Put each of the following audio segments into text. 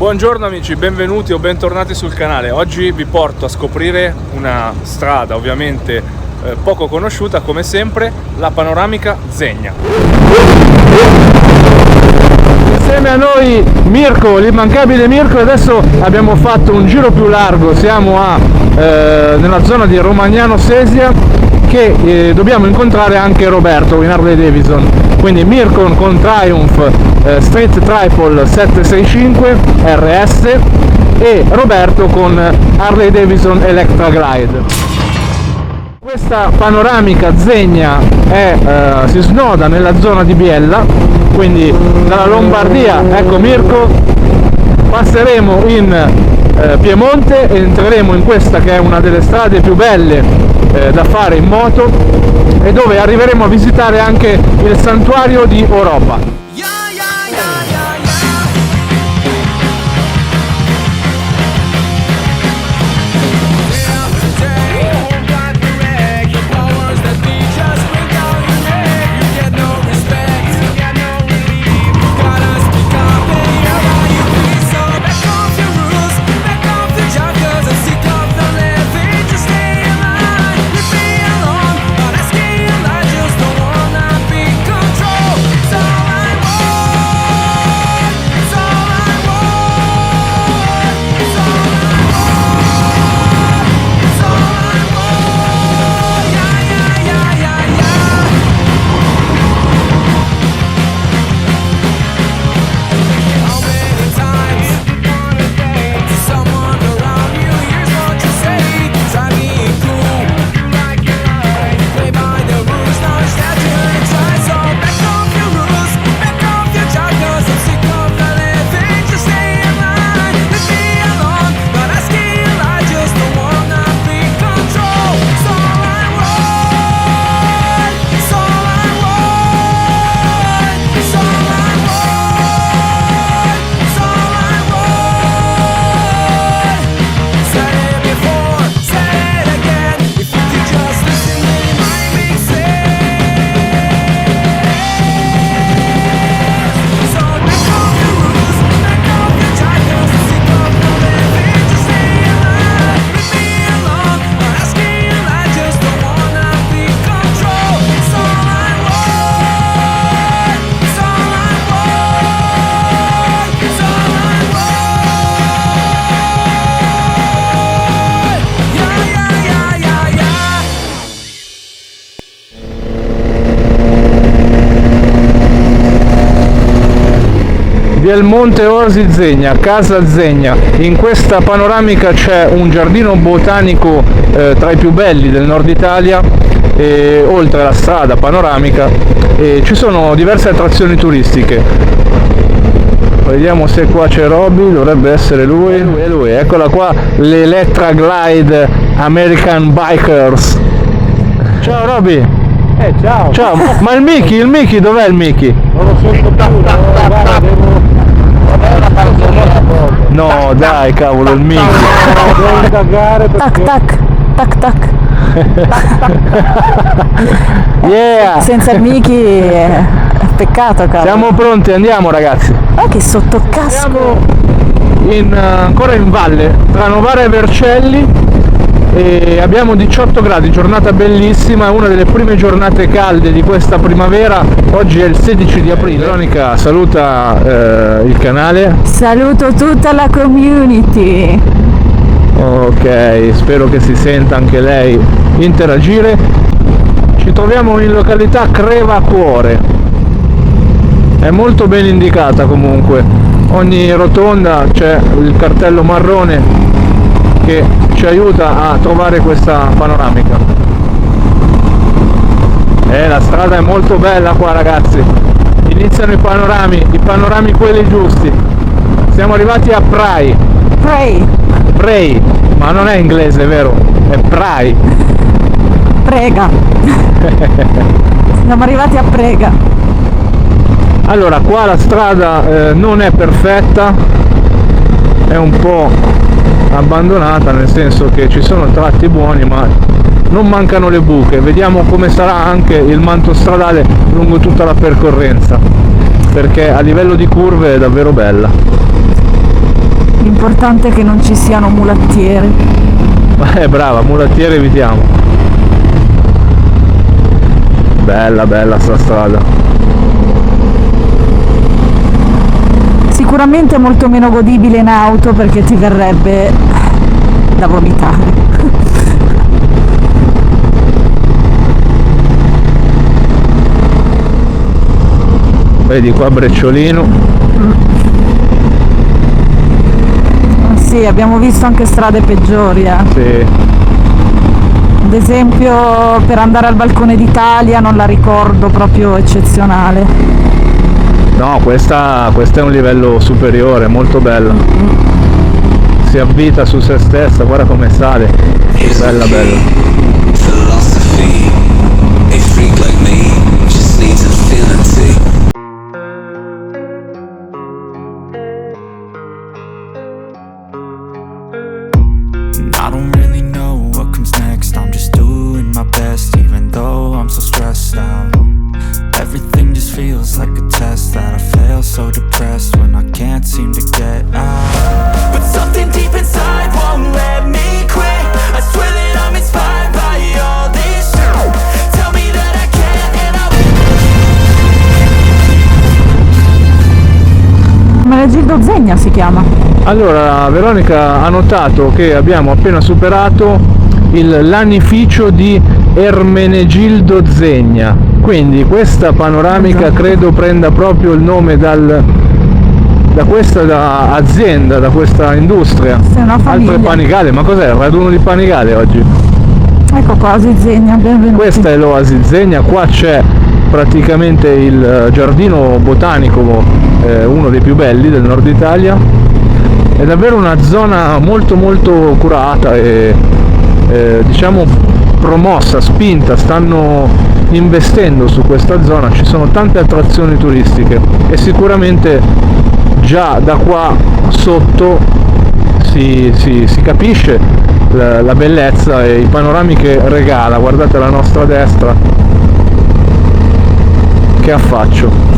Buongiorno amici, benvenuti o bentornati sul canale. Oggi vi porto a scoprire una strada ovviamente poco conosciuta, come sempre, la panoramica Zegna. Insieme a noi Mirko, l'immancabile Mirko, e adesso abbiamo fatto un giro più largo, siamo nella zona di Romagnano Sesia, che dobbiamo incontrare anche Roberto in Harley Davidson. Quindi Mirko con Triumph Street Triple 765 RS e Roberto con Harley Davidson Electra Glide. Questa panoramica Zegna si snoda nella zona di Biella, quindi dalla Lombardia, ecco Mirko, passeremo in Piemonte e entreremo in questa che è una delle strade più belle da fare in moto e dove arriveremo a visitare anche il santuario di Oropa. Del Monte Orsi Zegna, casa Zegna. In questa panoramica c'è un giardino botanico tra i più belli del nord Italia, oltre alla strada panoramica, e ci sono diverse attrazioni turistiche. Vediamo se qua c'è Roby, dovrebbe essere lui. È lui, eccola qua, l'Electra Glide American Bikers. Ciao Roby. Ciao. Ciao, ma il Mickey, dov'è il Mickey? Non lo sento più, guarda, devo... No, dai, cavolo, il Mickey. Devo indagare perché... Tac. Yeah! Senza il Mickey è peccato, cavolo. Siamo pronti, andiamo ragazzi. Oh, che sottocasco! Siamo ancora in valle, tra Novara e Vercelli, e abbiamo 18 gradi, giornata bellissima, una delle prime giornate calde di questa primavera. Oggi è il 16 di aprile. Veronica saluta il canale. Saluto tutta la community. Ok, spero che si senta anche lei interagire. Ci troviamo in località Crevacuore, è molto ben indicata comunque, ogni rotonda c'è il cartello marrone che ci aiuta a trovare questa panoramica. La strada è molto bella qua ragazzi, iniziano i panorami quelli giusti. Siamo arrivati a Bray, ma non è inglese, vero? È Bray. Prega. Siamo arrivati a Prega. Allora, qua la strada non è perfetta, è un po' abbandonata, nel senso che ci sono tratti buoni ma non mancano le buche. Vediamo come sarà anche il manto stradale lungo tutta la percorrenza, perché a livello di curve è davvero bella. L'importante è che non ci siano mulattieri. Brava, mulattiere evitiamo. Bella, bella sta strada. Sicuramente molto meno godibile in auto perché ti verrebbe da vomitare. Vedi qua Brecciolino. Sì, abbiamo visto anche strade peggiori, Sì. Ad esempio per andare al Balcone d'Italia non la ricordo proprio eccezionale. No, questa è un livello superiore, molto bella. Si avvita su se stessa, guarda come sale. Bella, bella. Philosophy, a freak like me just needs infinity. I don't really know what comes next. I'm just doing my best, even though I'm so stressed out. Everything just feels like a test that I fail, so depressed when I can't seem to get out. But something deep inside won't let me quit. I swear that I'm inspired by all this shit. Tell me that I can't and I Menegildo Zegna si chiama. Allora, Veronica ha notato che abbiamo appena superato il lanificio di Ermenegildo Zegna, quindi questa panoramica credo prenda proprio il nome da questa azienda, da questa industria. Sì, una famiglia. Altre Panigale, ma cos'è? Il raduno di Panigale oggi? Ecco qua, Oasi Zegna, benvenuti. Questa è l'Oasi Zegna, qua c'è praticamente il giardino botanico, uno dei più belli del nord Italia. È davvero una zona molto molto curata e diciamo promossa, spinta, stanno investendo su questa zona, ci sono tante attrazioni turistiche e sicuramente già da qua sotto si capisce la bellezza e i panorami che regala. Guardate la nostra destra, che affaccio.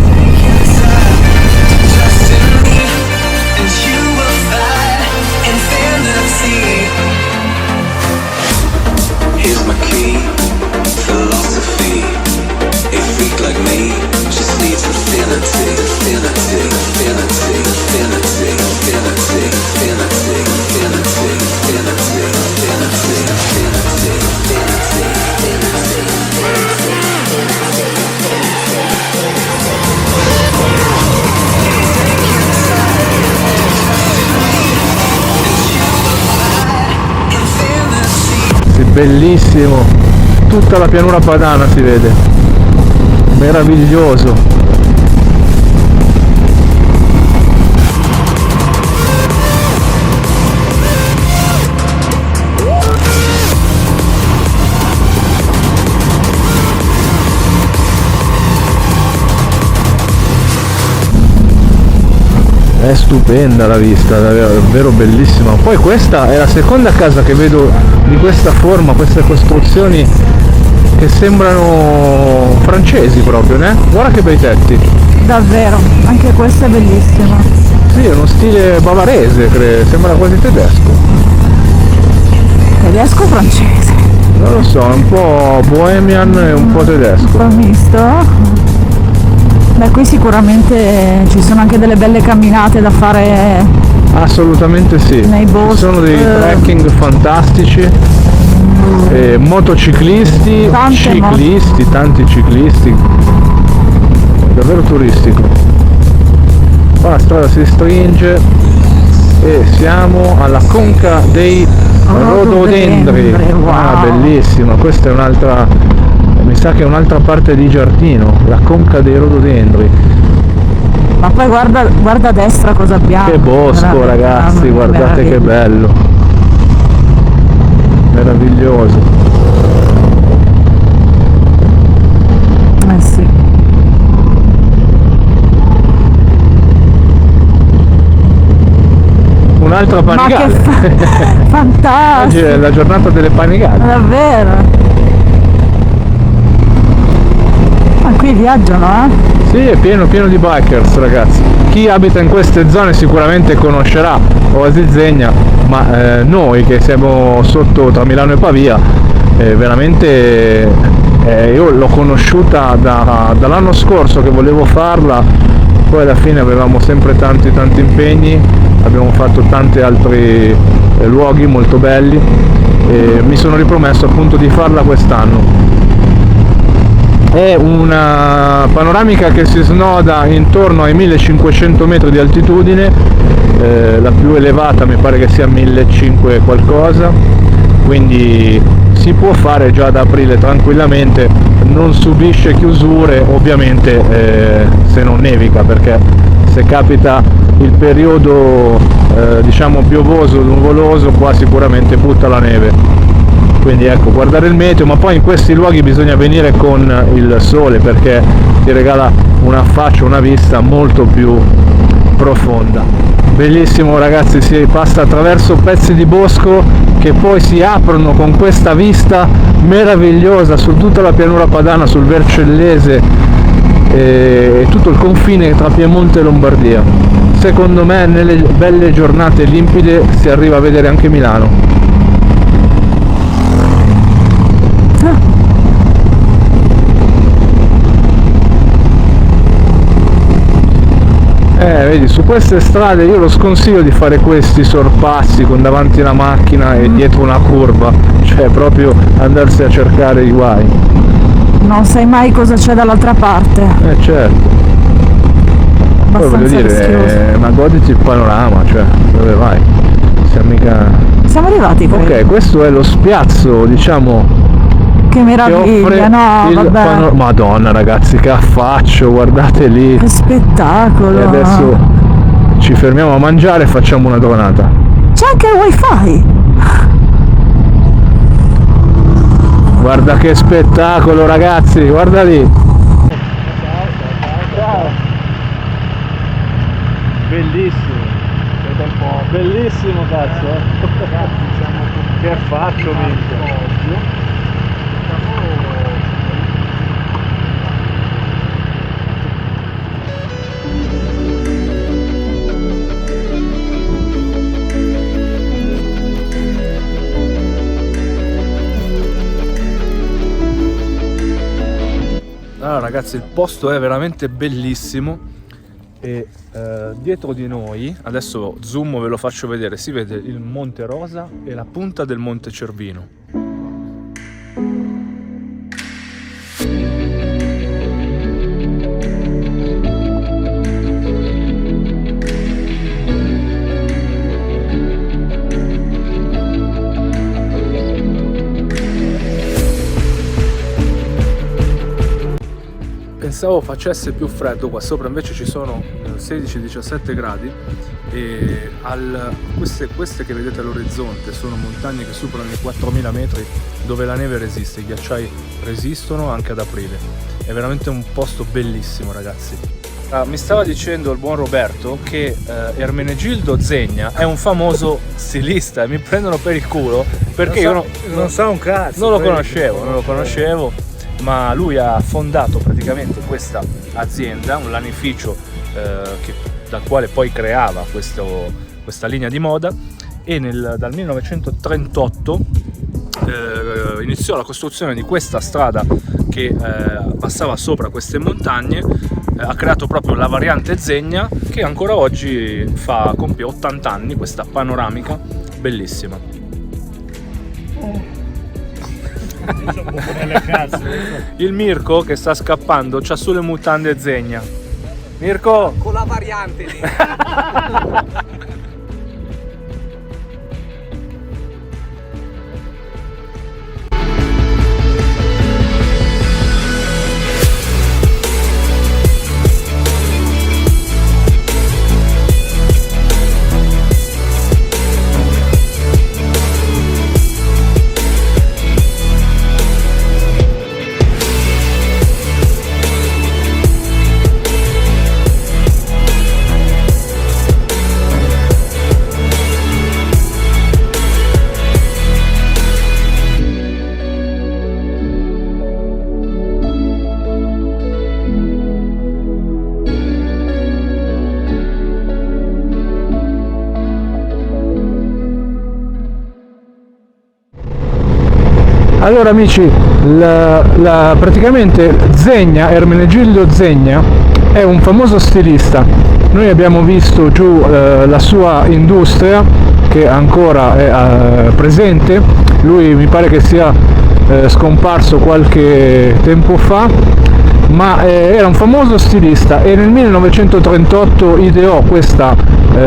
here's my key, philosophy. A freak like me just needs infinity, infinity, infinity, infinity, infinity, infinity, infinity, infinity, infinity, infinity, Sì, bellissimo, tutta la pianura padana si vede, meraviglioso. È stupenda la vista, davvero bellissima. Poi questa è la seconda casa che vedo di questa forma, queste costruzioni che sembrano francesi proprio, né? Guarda che bei tetti. Davvero, anche questa è bellissima. Sì, è uno stile bavarese, sembra quasi tedesco. Tedesco o francese? Non lo so, è un po' bohemian e un po' tedesco. Un po' misto. Beh, qui sicuramente ci sono anche delle belle camminate da fare. Assolutamente sì. Nei boschi. Ci sono dei trekking fantastici, motociclisti, tanti ciclisti, davvero turistico. Qua la strada si stringe e siamo alla conca dei rododendri. Wow. Ah, bellissima, questa è un'altra, mi sa che è un'altra parte di giardino, la conca dei rododendri. Ma poi guarda a destra cosa abbiamo. Che bosco, ragazzi, guardate che bello, meraviglioso. Sì. Un'altra Panigale. Ma che Oggi fantastico. è la giornata delle Panigale. Davvero. Ma qui viaggiano, Sì, è pieno di bikers, ragazzi. chi abita in queste zone sicuramente conoscerà Oasi Zegna, ma noi che siamo sotto tra Milano e Pavia, veramente io l'ho conosciuta dall'anno scorso che volevo farla, poi alla fine avevamo sempre tanti impegni, abbiamo fatto tanti altri luoghi molto belli e mi sono ripromesso appunto di farla quest'anno. È una panoramica che si snoda intorno ai 1500 metri di altitudine, la più elevata mi pare che sia 1500 qualcosa, quindi si può fare già ad aprile tranquillamente, non subisce chiusure ovviamente se non nevica, perché se capita il periodo diciamo piovoso, nuvoloso, qua sicuramente butta la neve. Quindi ecco, guardare il meteo, ma poi in questi luoghi bisogna venire con il sole perché ti regala una faccia, una vista molto più profonda. Bellissimo ragazzi, si passa attraverso pezzi di bosco che poi si aprono con questa vista meravigliosa su tutta la pianura padana, sul Vercellese e tutto il confine tra Piemonte e Lombardia. Secondo me nelle belle giornate limpide si arriva a vedere anche Milano. Vedi, su queste strade io lo sconsiglio di fare questi sorpassi con davanti la macchina e dietro una curva, cioè proprio andarsi a cercare i guai. Non sai mai cosa c'è dall'altra parte. Certo. Poi voglio Abbastanza rischioso. dire, ma goditi il panorama, cioè dove vai? Siamo arrivati qui. Ok, questo è lo spiazzo, diciamo, Che che meraviglia, offre no, il vabbè. Madonna ragazzi, che affaccio, guardate lì. Che spettacolo. E adesso ci fermiamo a mangiare e facciamo una donata. C'è anche il wifi. Guarda che spettacolo ragazzi, guarda lì. Bellissimo. Bellissimo cazzo. Che affaccio minchia. Allora ragazzi, il posto è veramente bellissimo e dietro di noi, adesso zoom ve lo faccio vedere, si vede il Monte Rosa e la punta del Monte Cervino. Pensavo facesse più freddo, qua sopra invece ci sono 16-17 gradi e queste che vedete all'orizzonte sono montagne che superano i 4000 metri dove la neve resiste, i ghiacciai resistono anche ad aprile. È veramente un posto bellissimo ragazzi. Mi stava dicendo il buon Roberto che Ermenegildo Zegna è un famoso stilista e mi prendono per il culo perché io non so un cazzo. non lo conoscevo. Ma lui ha fondato praticamente questa azienda, un lanificio dal quale poi creava questa linea di moda e dal 1938 iniziò la costruzione di questa strada che passava sopra queste montagne, ha creato proprio la variante Zegna che ancora oggi compie 80 anni, questa panoramica bellissima. Il Mirko che sta scappando c'ha sulle mutande Zegna. Mirko! Con la variante lì. Allora amici, praticamente Zegna, Ermenegildo Zegna, è un famoso stilista. Noi abbiamo visto giù la sua industria che ancora è presente. Lui mi pare che sia scomparso qualche tempo fa, ma era un famoso stilista e nel 1938 ideò questa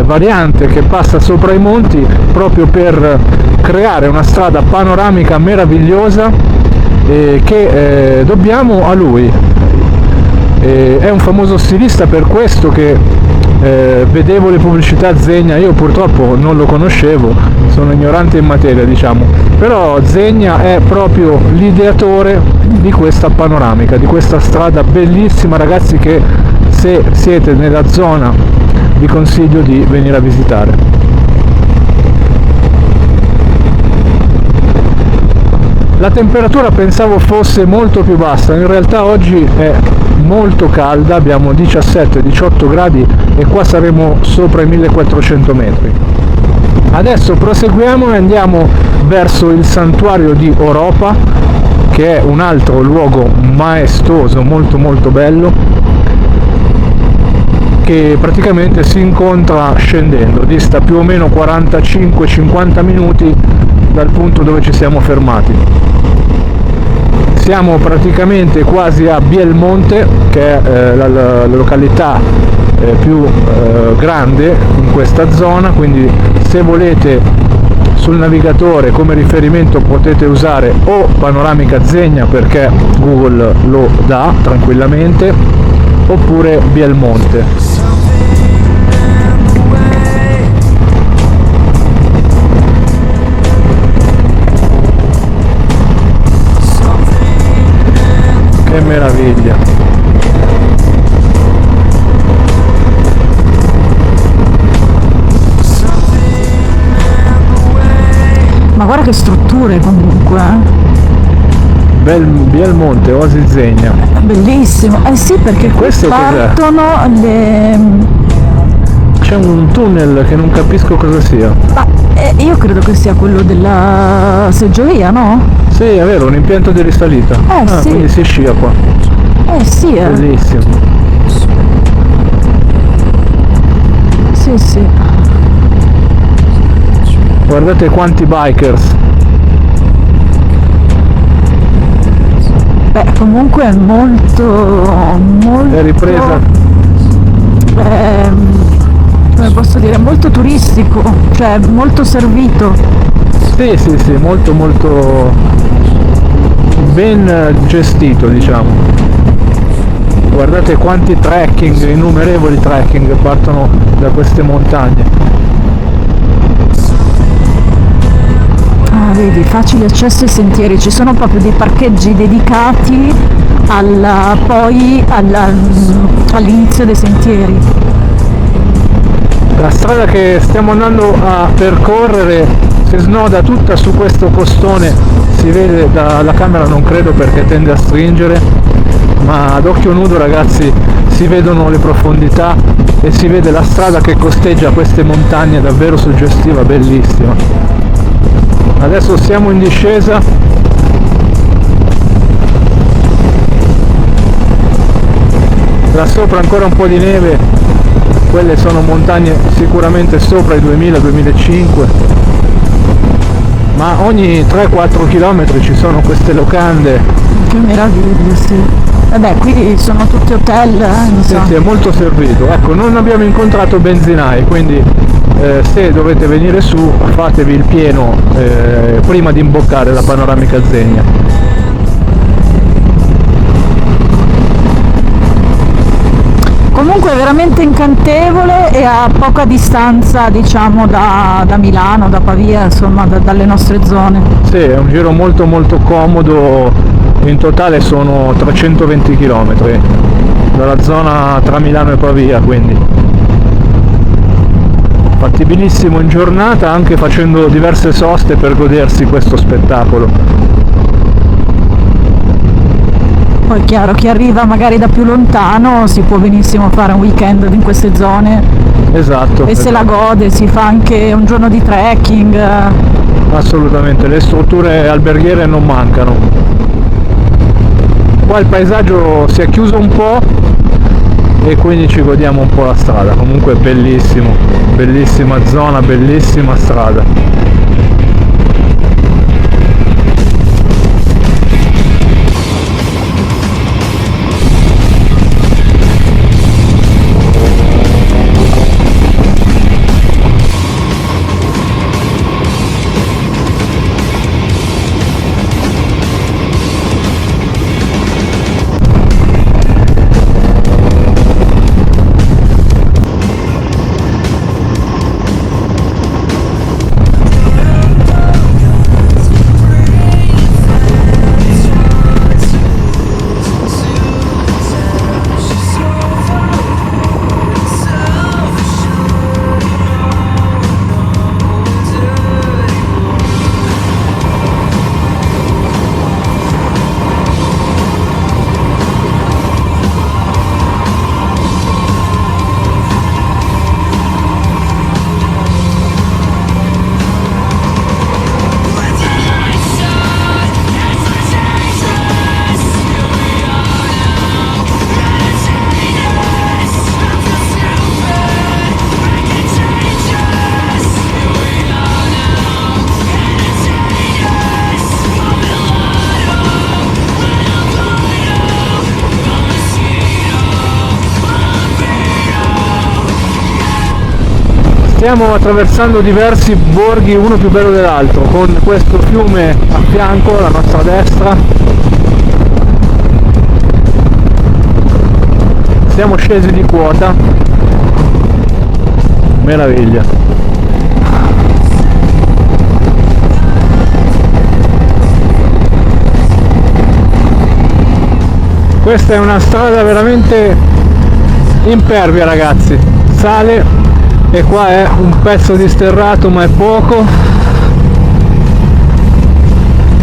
variante che passa sopra i monti proprio per creare una strada panoramica meravigliosa che dobbiamo a lui. È un famoso stilista, per questo che vedevo le pubblicità Zegna. Io purtroppo non lo conoscevo, sono ignorante in materia, diciamo, però Zegna è proprio l'ideatore di questa panoramica, di questa strada bellissima, ragazzi, che se siete nella zona vi consiglio di venire a visitare. La temperatura pensavo fosse molto più bassa, in realtà oggi è molto calda, abbiamo 17-18 gradi e qua saremo sopra i 1400 metri. Adesso proseguiamo e andiamo verso il santuario di Oropa, che è un altro luogo maestoso, molto molto bello, che praticamente si incontra scendendo, dista più o meno 45-50 minuti dal punto dove ci siamo fermati. Siamo praticamente quasi a Bielmonte, che è la località più grande in questa zona, quindi se volete sul navigatore come riferimento potete usare o Panoramica Zegna, perché Google lo dà tranquillamente, oppure Bielmonte. Che meraviglia! Ma guarda che strutture comunque. Bielmonte, Oasi Zegna. Bellissimo. Eh sì, perché qui Questo partono le... C'è un tunnel che non capisco cosa sia. Ma io credo che sia quello della seggiovia, no? Sì, è vero, un impianto di risalita. Sì. Quindi si scia qua. Sì, Bellissimo. Sì. Guardate quanti bikers. Beh, comunque è molto... È ripresa. Come posso dire, molto turistico, cioè molto servito. Sì, molto molto ben gestito, diciamo. Guardate quanti trekking, innumerevoli trekking partono da queste montagne. Vedi, facile accesso ai sentieri, ci sono proprio dei parcheggi dedicati all'inizio dei sentieri. La strada che stiamo andando a percorrere si snoda tutta su questo costone, si vede dalla camera, non credo perché tende a stringere, ma ad occhio nudo, ragazzi, si vedono le profondità e si vede la strada che costeggia queste montagne, davvero suggestiva, bellissima. Adesso siamo in discesa. Là sopra ancora un po' di neve, quelle sono montagne sicuramente sopra i 2000-2005, ma ogni 3-4 km ci sono queste locande. Che meraviglia, sì. Vabbè, qui sono tutti hotel, Sì, è molto servito. Ecco, non abbiamo incontrato benzinai, quindi se dovete venire su fatevi il pieno prima di imboccare la Panoramica Zegna. Comunque è veramente incantevole e a poca distanza, diciamo, da Milano, da Pavia, insomma, dalle nostre zone. Sì, è un giro molto molto comodo, in totale sono 320 km dalla zona tra Milano e Pavia, quindi fattibilissimo in giornata, anche facendo diverse soste per godersi questo spettacolo. Poi è chiaro, chi arriva magari da più lontano si può benissimo fare un weekend in queste zone Esatto. e se la esatto. gode, si fa anche un giorno di trekking. Assolutamente, le strutture alberghiere non mancano. Qua il paesaggio si è chiuso un po' e quindi ci godiamo un po' la strada. Comunque è bellissimo, bellissima zona, bellissima strada. Stiamo attraversando diversi borghi, uno più bello dell'altro, con questo fiume a fianco, alla nostra destra. Siamo scesi di quota, meraviglia. Questa è una strada veramente impervia, ragazzi, sale. E qua è un pezzo di sterrato, ma è poco,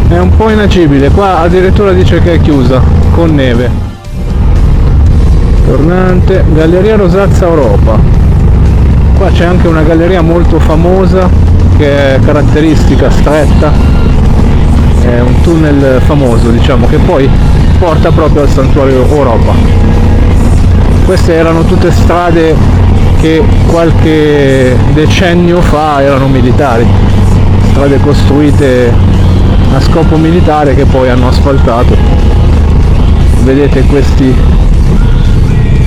è un po' inagibile. Qua addirittura dice che è chiusa con neve. Tornante, Galleria Rosazza Europa. Qua c'è anche una galleria molto famosa che è caratteristica, stretta, è un tunnel famoso, diciamo, che poi porta proprio al santuario Europa. Queste erano tutte strade che qualche decennio fa erano militari, strade costruite a scopo militare che poi hanno asfaltato. Vedete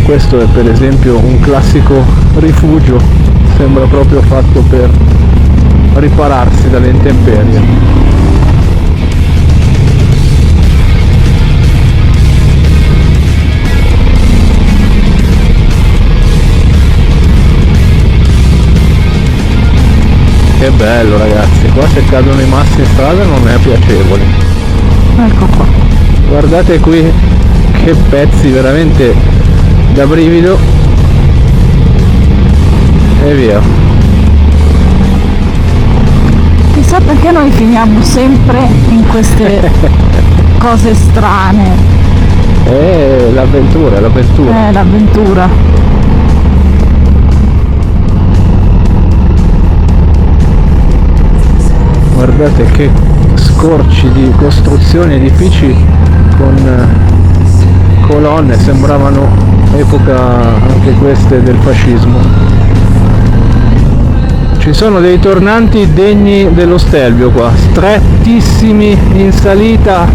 questo è per esempio un classico rifugio, sembra proprio fatto per ripararsi dalle intemperie. Che bello, ragazzi, qua se cadono i massi in strada non è piacevole. Ecco qua. Guardate qui che pezzi veramente da brivido. E via. Chissà perché noi finiamo sempre in queste cose strane. L'avventura, l'avventura. L'avventura. Guardate che scorci di costruzioni, edifici con colonne, sembravano epoca anche queste del fascismo. Ci sono dei tornanti degni dello Stelvio qua, strettissimi in salita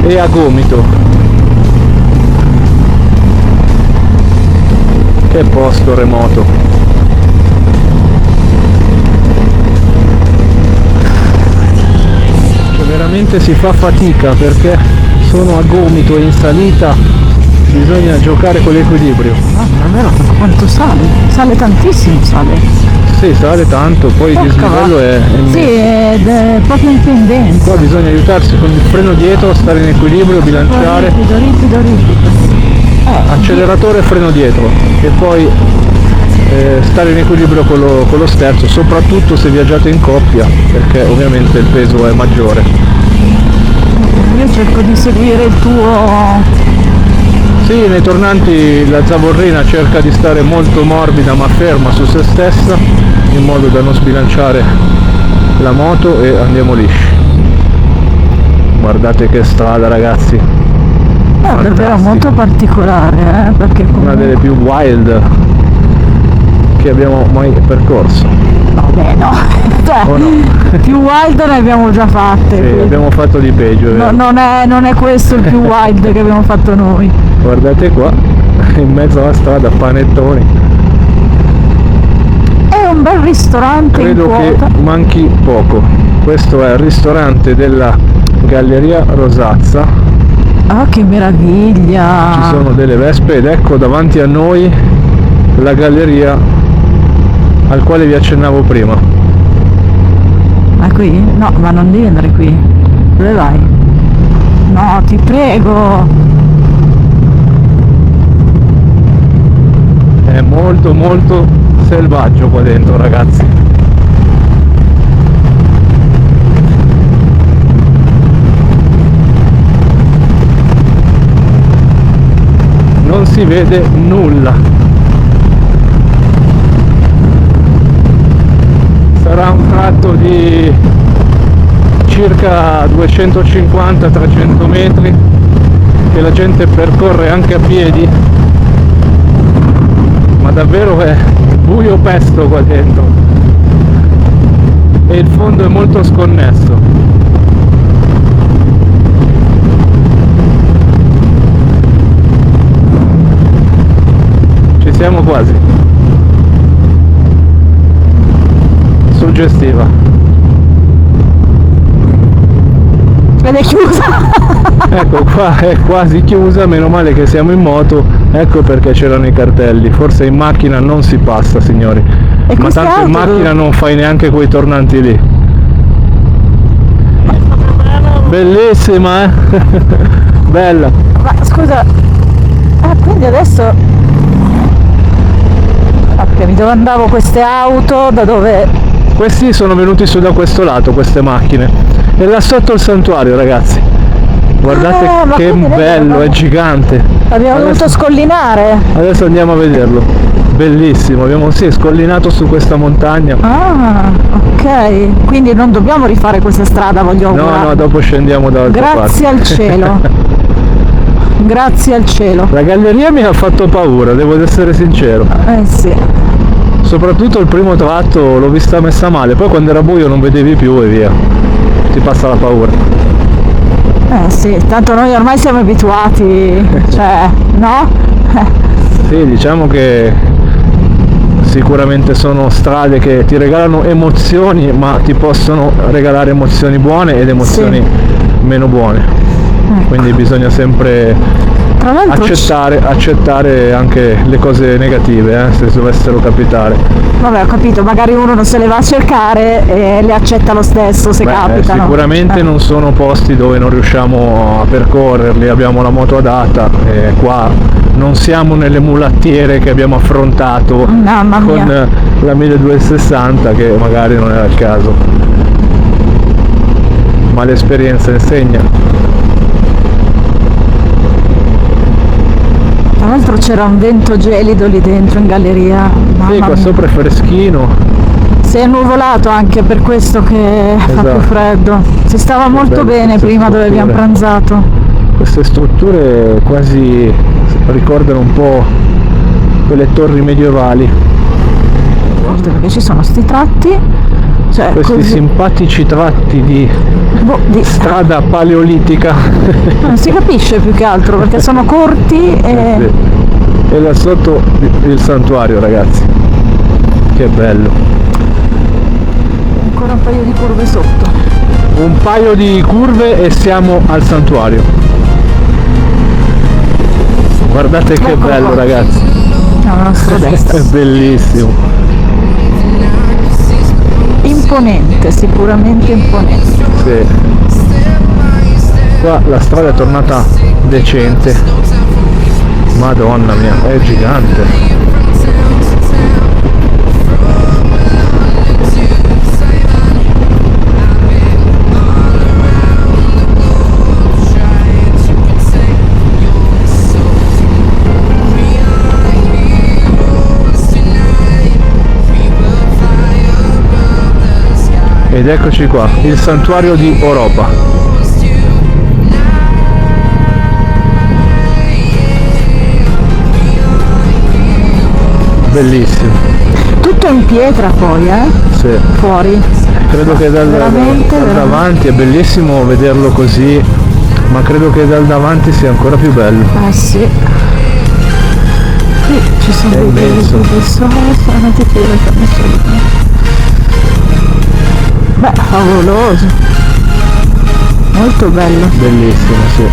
e a gomito. Che posto remoto. Veramente si fa fatica perché sono a gomito e in salita, bisogna giocare con l'equilibrio. Ah, davvero? Quanto sale? Sale tantissimo, sale. Sì, sale tanto, poi il dislivello è sì, è proprio in pendenza. Qua bisogna aiutarsi con il freno dietro, stare in equilibrio, bilanciare. Ripido. Acceleratore e freno dietro e poi stare in equilibrio con lo sterzo, soprattutto se viaggiate in coppia, perché ovviamente il peso è maggiore. Io cerco di seguire il tuo Sì, nei tornanti la zavorrina cerca di stare molto morbida ma ferma su se stessa, in modo da non sbilanciare la moto, e andiamo lisci. Guardate che strada, ragazzi, È davvero fantastica. molto particolare, perché Una comunque... delle più wild che abbiamo mai percorso. Vabbè, no, cioè, O no? più wild ne abbiamo già fatte. Sì, quindi abbiamo fatto di peggio, è vero. non è questo il più wild che abbiamo fatto noi. Guardate qua, in mezzo alla strada, panettoni. È un bel ristorante Credo in che quota. manchi poco. Questo è il ristorante della Galleria Rosazza. Ah, che meraviglia! Ci sono delle vespe ed ecco davanti a noi la galleria al quale vi accennavo prima. Ma qui? No, ma non devi andare qui. Dove vai? No, ti prego! È molto molto selvaggio qua dentro, ragazzi. Non si vede nulla. Sarà un tratto di circa 250-300 metri che la gente percorre anche a piedi, ma davvero è buio pesto qua dentro e il fondo è molto sconnesso. Ci siamo quasi. Suggestiva. Ed è chiusa! Ecco qua è quasi chiusa, meno male che siamo in moto, ecco perché c'erano i cartelli. Forse in macchina non si passa, signori, E ma queste tanto in auto macchina non fai neanche quei tornanti lì. Bellissima, bella. Ma scusa, quindi adesso... Ok, mi domandavo queste auto da dove... Questi sono venuti su da questo lato, queste macchine, e là sotto il santuario, ragazzi. Guardate ma che quindi noi bello, abbiamo- è gigante. Abbiamo dovuto scollinare? Adesso andiamo a vederlo. Bellissimo, abbiamo scollinato su questa montagna. Ah, ok. Quindi non dobbiamo rifare questa strada, voglio No, augurare. no, dopo scendiamo dall'altra parte. Grazie al cielo. Grazie al cielo. La galleria mi ha fatto paura, devo essere sincero. Sì. Soprattutto il primo tratto l'ho vista messa male, poi quando era buio non vedevi più e via. Ti passa la paura. Sì, tanto noi ormai siamo abituati, cioè, no? Sì, diciamo che sicuramente sono strade che ti regalano emozioni, ma ti possono regalare emozioni buone ed emozioni meno buone. Quindi bisogna sempre Tra l'altro accettare anche le cose negative, se dovessero capitare. vabbè, ho capito, magari uno non se le va a cercare e le accetta lo stesso se capitano. Sicuramente non sono posti dove non riusciamo a percorrerli, abbiamo la moto adatta e qua non siamo nelle mulattiere che abbiamo affrontato Mamma mia. con la 1260, che magari non era il caso, ma l'esperienza insegna. Tra l'altro c'era un vento gelido lì dentro in galleria. Mamma Sì, qua mia. sopra è freschino. Si è annuvolato anche per questo che fa Esatto. più freddo. Si stava molto belle bene queste prima dove abbiamo strutture. pranzato. Queste strutture quasi ricordano un po' quelle torri medievali, Perché ci sono sti tratti. Cioè, questi così, simpatici tratti di strada paleolitica. non si capisce più che altro perché sono corti e Sì. E là sotto il santuario, ragazzi, che bello. ancora un paio di curve sotto. Un paio di curve e siamo al santuario. Guardate che Eccolo bello, qua. ragazzi. Alla nostra destra. È bellissimo. Imponente, sicuramente imponente. Sì. Qua la strada è tornata decente. Madonna mia, è gigante. Ed eccoci qua, il santuario di Oropa. Bellissimo. Tutto in pietra poi, Sì. fuori. Credo che Veramente. davanti è bellissimo vederlo così, ma credo che dal davanti sia ancora più bello. Sì. Qui ci sono È dei immenso. persone, metti che ho messo lì. Beh, favoloso. Molto bello. Bellissimo, sì.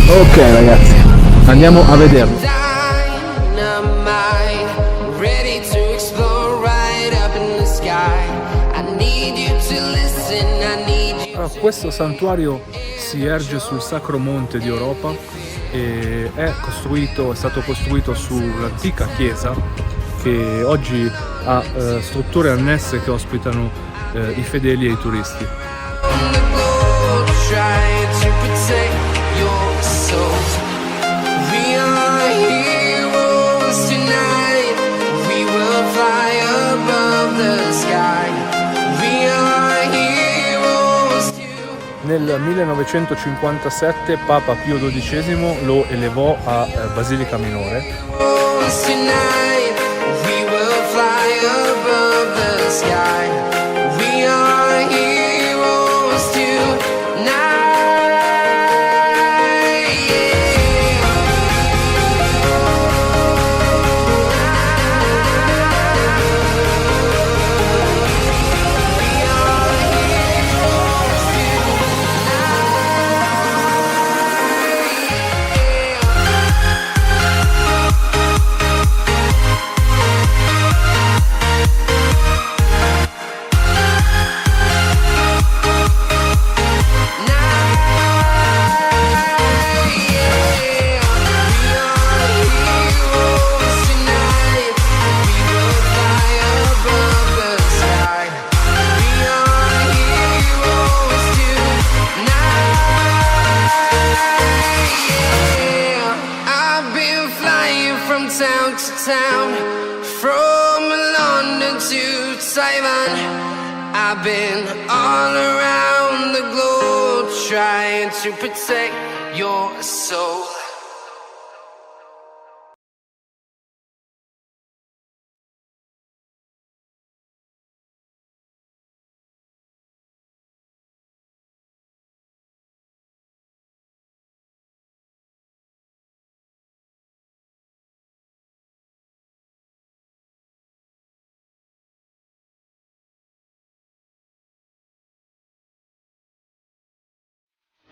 Ok ragazzi, andiamo a vederlo. Dynamite, ready to explode right up in the sky. I need you to listen, I need you. Allora, questo santuario si erge sul Sacro Monte di Oropa e è stato costruito sull'antica chiesa che oggi ha strutture annesse che ospitano i fedeli e i turisti. On the globe, trying to protect your soul. We are heroes tonight. We will fly above the sky. We are heroes tonight. Nel 1957 Papa Pio XII lo elevò a Basilica Minore. Tonight, we will fly above the sky. We are heroes tonight. Town to town, from London to Taiwan, I've been all around the globe trying to protect your soul.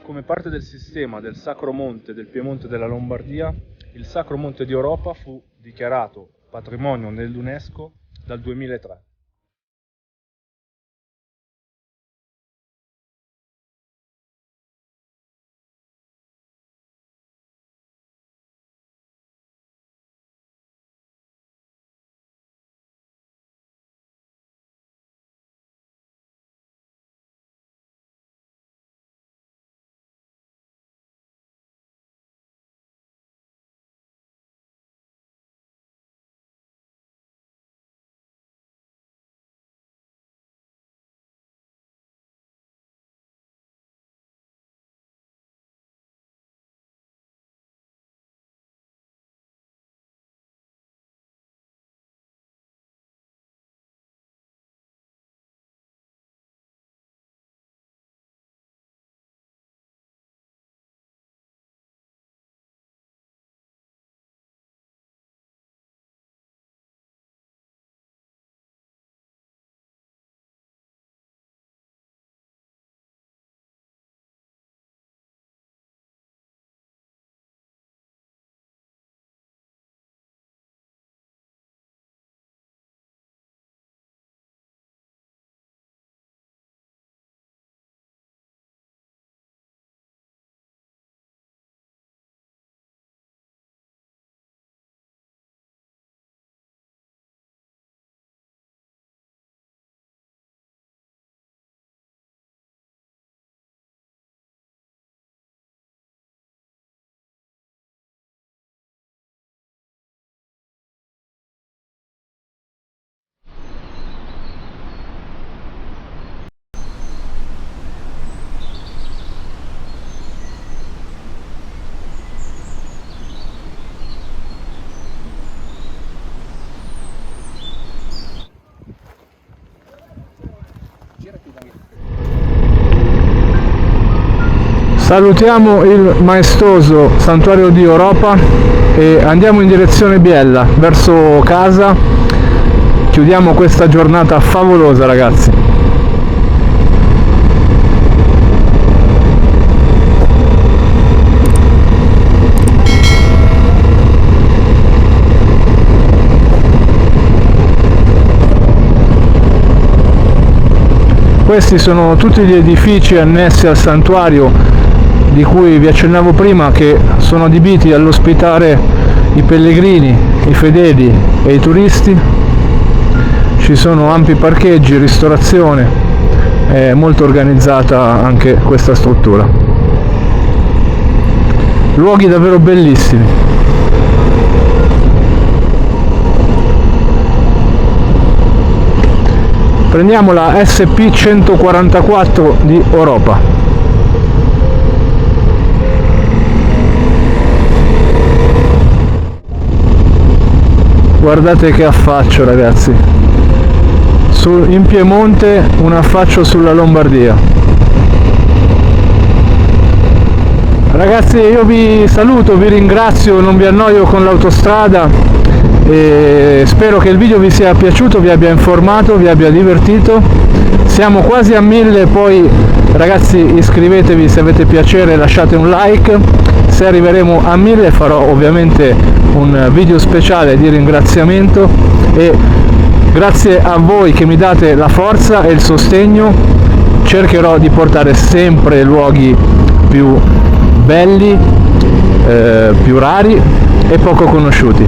Come parte del sistema del Sacro Monte del Piemonte della Lombardia, il Sacro Monte di Oropa fu dichiarato patrimonio dell'UNESCO dal 2003. Salutiamo il maestoso santuario di Oropa e andiamo in direzione Biella, verso casa. Chiudiamo questa giornata favolosa, ragazzi. Questi sono tutti gli edifici annessi al santuario di cui vi accennavo prima, che sono adibiti all'ospitare i pellegrini, i fedeli e i turisti. Ci sono ampi parcheggi, ristorazione, è molto organizzata anche questa struttura. Luoghi davvero bellissimi. Prendiamo la SP 144 di Oropa. Guardate che affaccio, ragazzi, in Piemonte un affaccio sulla Lombardia. Ragazzi, io vi saluto, vi ringrazio, non vi annoio con l'autostrada e spero che il video vi sia piaciuto, vi abbia informato, vi abbia divertito. Siamo quasi a 1000, poi ragazzi iscrivetevi se avete piacere, lasciate un like. Se arriveremo a 1000 farò ovviamente un video speciale di ringraziamento e grazie a voi che mi date la forza e il sostegno cercherò di portare sempre luoghi più belli, più rari e poco conosciuti.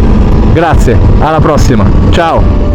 Grazie, alla prossima, ciao!